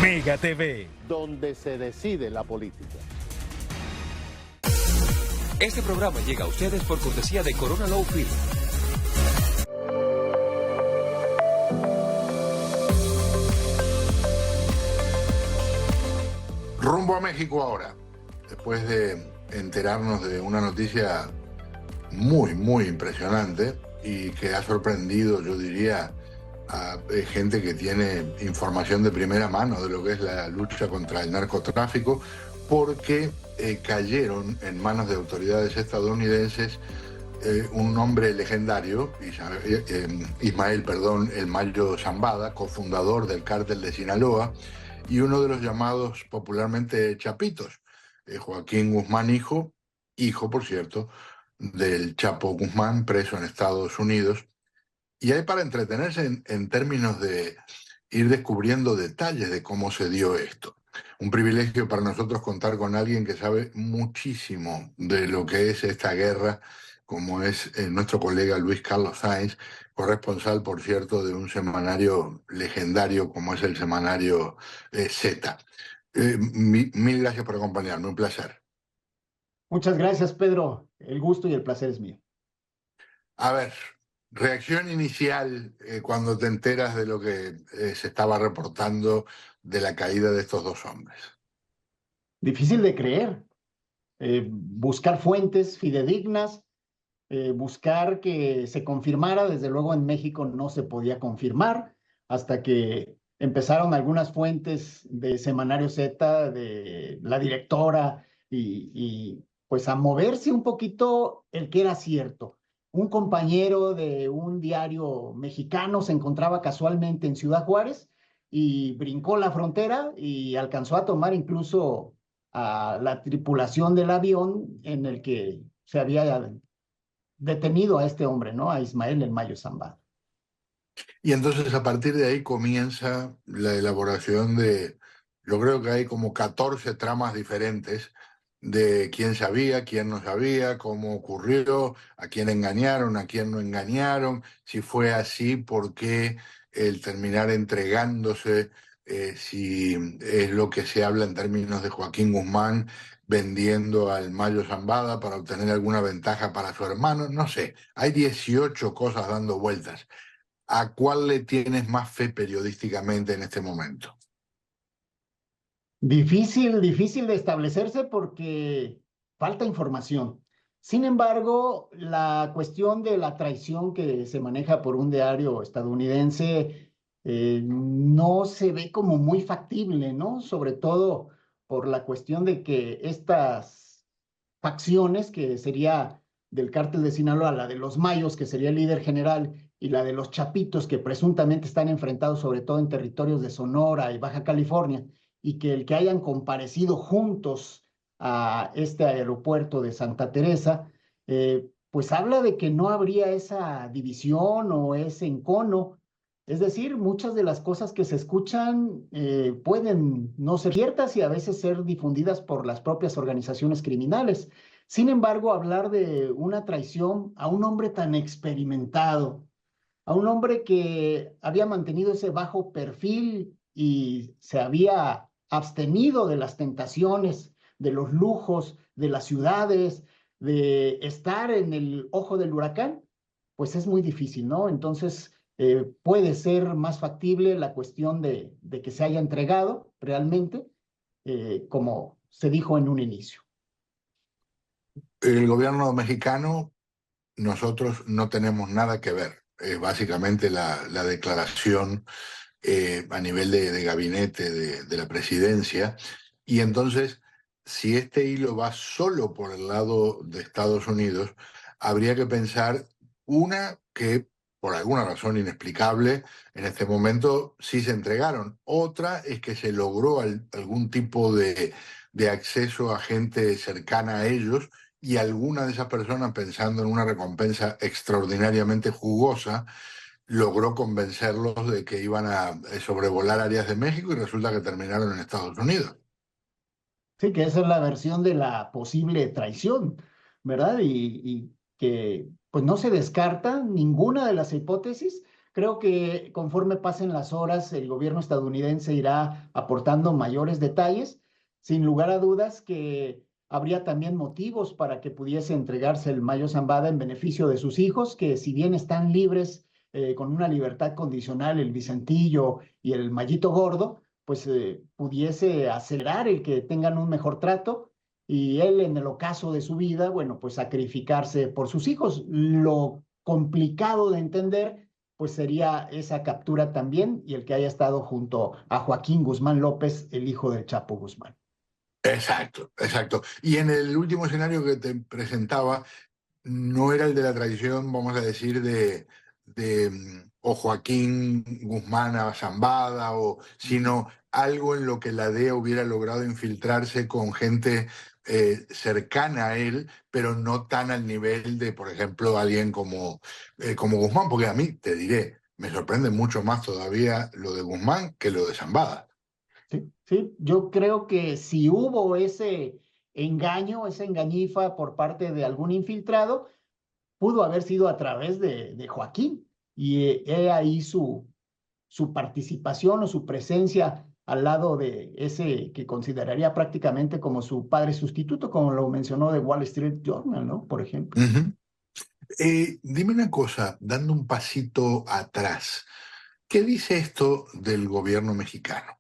Mega TV, donde se decide la política. Este programa llega a ustedes por cortesía de Corona Low Film. Rumbo a México ahora, después de enterarnos de una noticia muy impresionante y que ha sorprendido, yo diría, a gente que tiene información de primera mano de lo que es la lucha contra el narcotráfico, porque cayeron en manos de autoridades estadounidenses un hombre legendario, Ismael El Mayo Zambada, cofundador del cártel de Sinaloa, y uno de los llamados popularmente Chapitos, Joaquín Guzmán hijo, por cierto, del Chapo Guzmán, preso en Estados Unidos. Y hay para entretenerse en términos de ir descubriendo detalles de cómo se dio esto. Un privilegio para nosotros contar con alguien que sabe muchísimo de lo que es esta guerra, como es nuestro colega Luis Carlos Sáenz, corresponsal, por cierto, de un semanario legendario como es el semanario Z. Mil gracias por acompañarme, un placer. Muchas gracias, Pedro. El gusto y el placer es mío. A ver, reacción inicial cuando te enteras de lo que se estaba reportando de la caída de estos dos hombres. Difícil de creer. Buscar fuentes fidedignas, buscar que se confirmara. Desde luego en México no se podía confirmar hasta que empezaron algunas fuentes de Semanario Z, de la directora, y pues a moverse un poquito el que era cierto. Un compañero de un diario mexicano se encontraba casualmente en Ciudad Juárez y brincó la frontera y alcanzó a tomar incluso a la tripulación del avión en el que se había detenido a este hombre, ¿no? A Ismael El Mayo Zambada. Y entonces a partir de ahí comienza la elaboración de, yo creo que hay como 14 tramas diferentes de quién sabía, quién no sabía, cómo ocurrió, a quién engañaron, a quién no engañaron, si fue así, por qué el terminar entregándose, si es lo que se habla en términos de Joaquín Guzmán vendiendo al Mayo Zambada para obtener alguna ventaja para su hermano, no sé, hay 18 cosas dando vueltas. ¿A cuál le tienes más fe periodísticamente en este momento? Difícil de establecerse porque falta información. Sin embargo, la cuestión de la traición que se maneja por un diario estadounidense no se ve como muy factible, ¿no? Sobre todo por la cuestión de que estas facciones, que sería del cártel de Sinaloa, la de los Mayos, que sería el líder general, y la de los Chapitos, que presuntamente están enfrentados sobre todo en territorios de Sonora y Baja California, y que el que hayan comparecido juntos a este aeropuerto de Santa Teresa, pues habla de que no habría esa división o ese encono. Es decir, muchas de las cosas que se escuchan pueden no ser ciertas y a veces ser difundidas por las propias organizaciones criminales. Sin embargo, hablar de una traición a un hombre tan experimentado, a un hombre que había mantenido ese bajo perfil y se había abstenido de las tentaciones, de los lujos, de las ciudades, de estar en el ojo del huracán, pues es muy difícil, ¿no? Entonces, puede ser más factible la cuestión de que se haya entregado realmente, como se dijo en un inicio. El gobierno mexicano, nosotros no tenemos nada que ver. Es básicamente la declaración a nivel de gabinete de la presidencia. Y entonces, si este hilo va solo por el lado de Estados Unidos, habría que pensar que por alguna razón inexplicable en este momento sí se entregaron. Otra es que se logró algún tipo de acceso a gente cercana a ellos, y alguna de esas personas, pensando en una recompensa extraordinariamente jugosa, logró convencerlos de que iban a sobrevolar áreas de México, y resulta que terminaron en Estados Unidos. Sí, que esa es la versión de la posible traición, ¿verdad? Y que pues no se descarta ninguna de las hipótesis. Creo que conforme pasen las horas, el gobierno estadounidense irá aportando mayores detalles. Sin lugar a dudas que habría también motivos para que pudiese entregarse el Mayo Zambada en beneficio de sus hijos, que si bien están libres, con una libertad condicional, el Vicentillo y el Mayito Gordo, pues pudiese acelerar el que tengan un mejor trato y él en el ocaso de su vida, bueno, pues sacrificarse por sus hijos. Lo complicado de entender, pues sería esa captura también y el que haya estado junto a Joaquín Guzmán López, el hijo del Chapo Guzmán. Exacto, exacto. Y en el último escenario que te presentaba, no era el de la tradición, vamos a decir, de o Joaquín Guzmán a Zambada, sino algo en lo que la DEA hubiera logrado infiltrarse con gente cercana a él, pero no tan al nivel de, por ejemplo, alguien como Guzmán, porque a mí, te diré, me sorprende mucho más todavía lo de Guzmán que lo de Zambada. Sí, sí, yo creo que si hubo ese engaño, esa engañifa por parte de algún infiltrado, pudo haber sido a través de Joaquín. Y he ahí su participación o su presencia al lado de ese que consideraría prácticamente como su padre sustituto, como lo mencionó The Wall Street Journal, ¿no? Por ejemplo. Uh-huh. Dime una cosa, dando un pasito atrás, ¿qué dice esto del gobierno mexicano?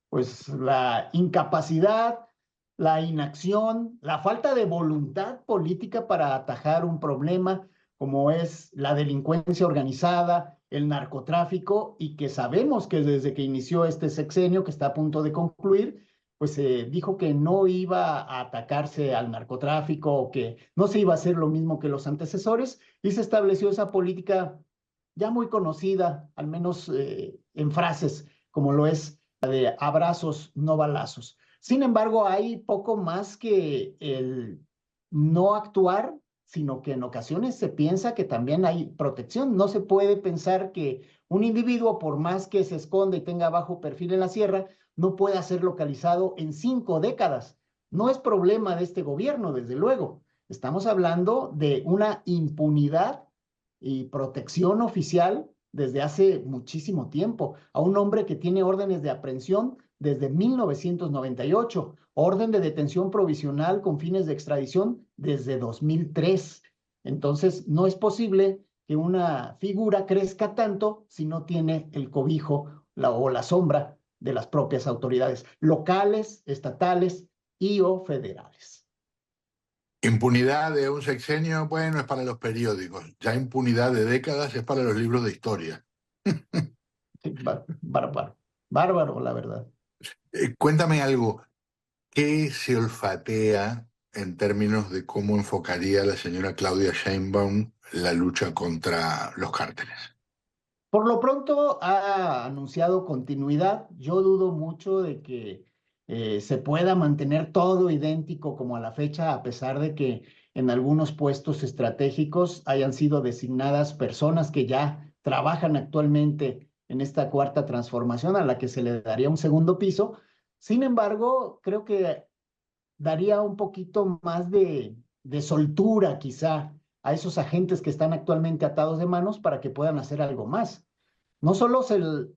Pues la incapacidad, la inacción, la falta de voluntad política para atajar un problema como es la delincuencia organizada, el narcotráfico, y que sabemos que desde que inició este sexenio, que está a punto de concluir, pues se dijo que no iba a atacarse al narcotráfico o que no se iba a hacer lo mismo que los antecesores, y se estableció esa política ya muy conocida, al menos en frases, como lo es de abrazos, no balazos. Sin embargo, hay poco más que el no actuar, sino que en ocasiones se piensa que también hay protección. No se puede pensar que un individuo, por más que se esconda y tenga bajo perfil en la sierra, no pueda ser localizado en 5 décadas. No es problema de este gobierno, desde luego. Estamos hablando de una impunidad y protección oficial desde hace muchísimo tiempo, a un hombre que tiene órdenes de aprehensión desde 1998, orden de detención provisional con fines de extradición desde 2003. Entonces, no es posible que una figura crezca tanto si no tiene el cobijo o la sombra de las propias autoridades locales, estatales y o federales. Impunidad de un sexenio, bueno, es para los periódicos. Ya impunidad de décadas es para los libros de historia. Sí, bárbaro, bárbaro, la verdad. Cuéntame algo, ¿qué se olfatea en términos de cómo enfocaría la señora Claudia Sheinbaum la lucha contra los cárteles? Por lo pronto ha anunciado continuidad. Yo dudo mucho de que se pueda mantener todo idéntico como a la fecha, a pesar de que en algunos puestos estratégicos hayan sido designadas personas que ya trabajan actualmente en esta cuarta transformación a la que se le daría un segundo piso. Sin embargo, creo que daría un poquito más de soltura quizá a esos agentes que están actualmente atados de manos para que puedan hacer algo más. No solo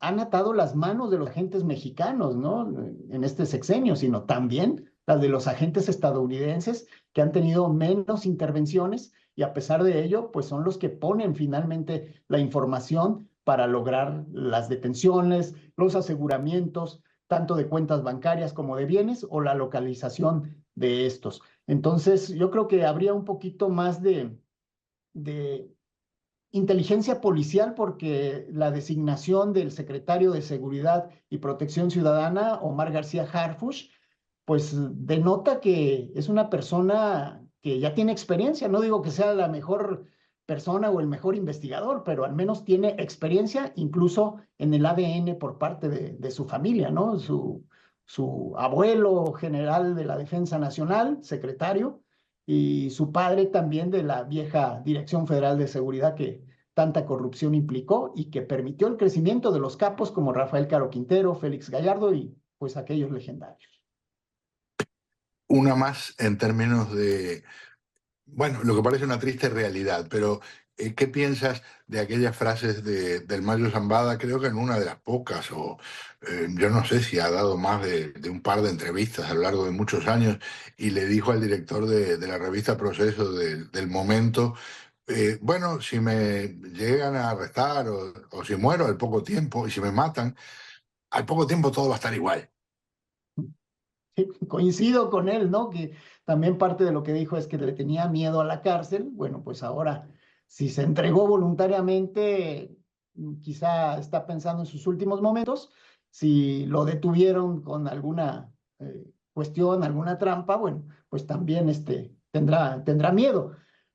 han atado las manos de los agentes mexicanos, ¿no? En este sexenio, sino también las de los agentes estadounidenses que han tenido menos intervenciones y a pesar de ello, pues son los que ponen finalmente la información para lograr las detenciones, los aseguramientos, tanto de cuentas bancarias como de bienes o la localización de estos. Entonces, yo creo que habría un poquito más de inteligencia policial porque la designación del secretario de Seguridad y Protección Ciudadana, Omar García Harfuch, pues denota que es una persona que ya tiene experiencia. No digo que sea la mejor persona o el mejor investigador, pero al menos tiene experiencia incluso en el ADN por parte de su familia, ¿no? Su abuelo general de la Defensa Nacional, secretario, y su padre también de la vieja Dirección Federal de Seguridad que tanta corrupción implicó y que permitió el crecimiento de los capos como Rafael Caro Quintero, Félix Gallardo y pues aquellos legendarios. Una más en términos de, bueno, lo que parece una triste realidad, pero ¿Qué piensas de aquellas frases del Mayo Zambada? Creo que en una de las pocas, yo no sé si ha dado más de un par de entrevistas a lo largo de muchos años, y le dijo al director de la revista Proceso del momento, bueno, si me llegan a arrestar o si muero al poco tiempo y si me matan, al poco tiempo todo va a estar igual. Coincido con él, ¿no? Que también parte de lo que dijo es que le tenía miedo a la cárcel. Bueno, pues ahora, si se entregó voluntariamente, quizá está pensando en sus últimos momentos. Si lo detuvieron con alguna cuestión, alguna trampa, bueno, pues también tendrá miedo.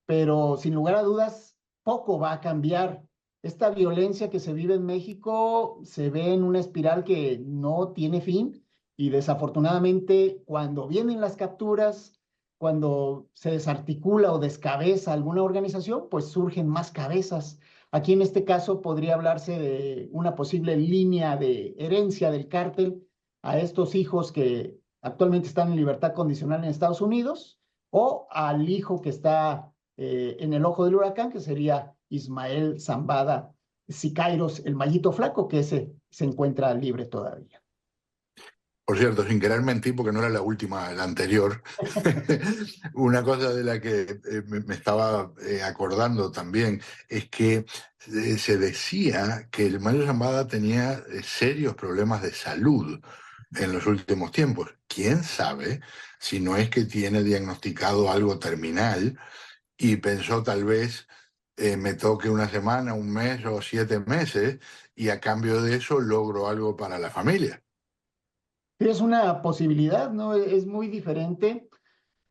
Pero sin lugar a dudas, poco va a cambiar. Esta violencia que se vive en México se ve en una espiral que no tiene fin y desafortunadamente, cuando vienen las capturas, cuando se desarticula o descabeza alguna organización, pues surgen más cabezas. Aquí en este caso podría hablarse de una posible línea de herencia del cártel a estos hijos que actualmente están en libertad condicional en Estados Unidos o al hijo que está en el ojo del huracán, que sería Ismael Zambada Siqueiros, el Mallito Flaco, que ese se encuentra libre todavía. Por cierto, sin querer mentir, porque no era la última, la anterior, una cosa de la que me estaba acordando también es que se decía que el Mayo Zambada tenía serios problemas de salud en los últimos tiempos. ¿Quién sabe si no es que tiene diagnosticado algo terminal y pensó tal vez me toque una semana, un mes o 7 meses y a cambio de eso logro algo para la familia? Es una posibilidad, ¿no? Es muy diferente.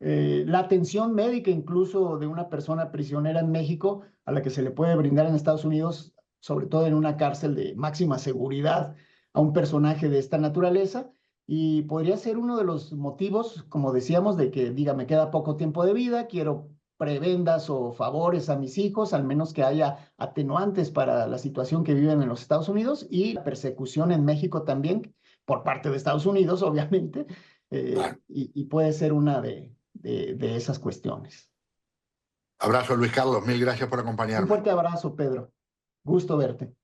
La atención médica incluso de una persona prisionera en México a la que se le puede brindar en Estados Unidos, sobre todo en una cárcel de máxima seguridad a un personaje de esta naturaleza, y podría ser uno de los motivos, como decíamos, de que diga, me queda poco tiempo de vida, quiero prebendas o favores a mis hijos, al menos que haya atenuantes para la situación que viven en los Estados Unidos y la persecución en México también por parte de Estados Unidos, obviamente, y puede ser una de esas cuestiones. Abrazo, Luis Carlos, mil gracias por Un acompañarme. fuerte abrazo, Pedro. Gusto verte.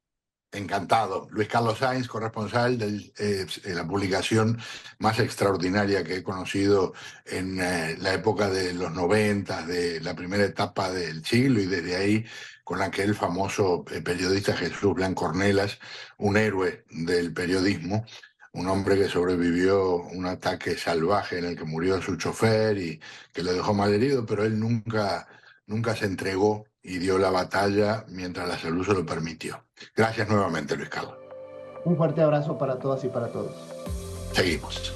Encantado. Luis Carlos Sainz, corresponsal de la publicación más extraordinaria que he conocido en la época de los 90, de la primera etapa del siglo, y desde ahí con aquel famoso periodista Jesús Blanco Ornelas, un héroe del periodismo, un hombre que sobrevivió un ataque salvaje en el que murió su chofer y que lo dejó malherido, pero él nunca se entregó y dio la batalla mientras la salud se lo permitió. Gracias nuevamente, Luis Carlos. Un fuerte abrazo para todas y para todos. Seguimos.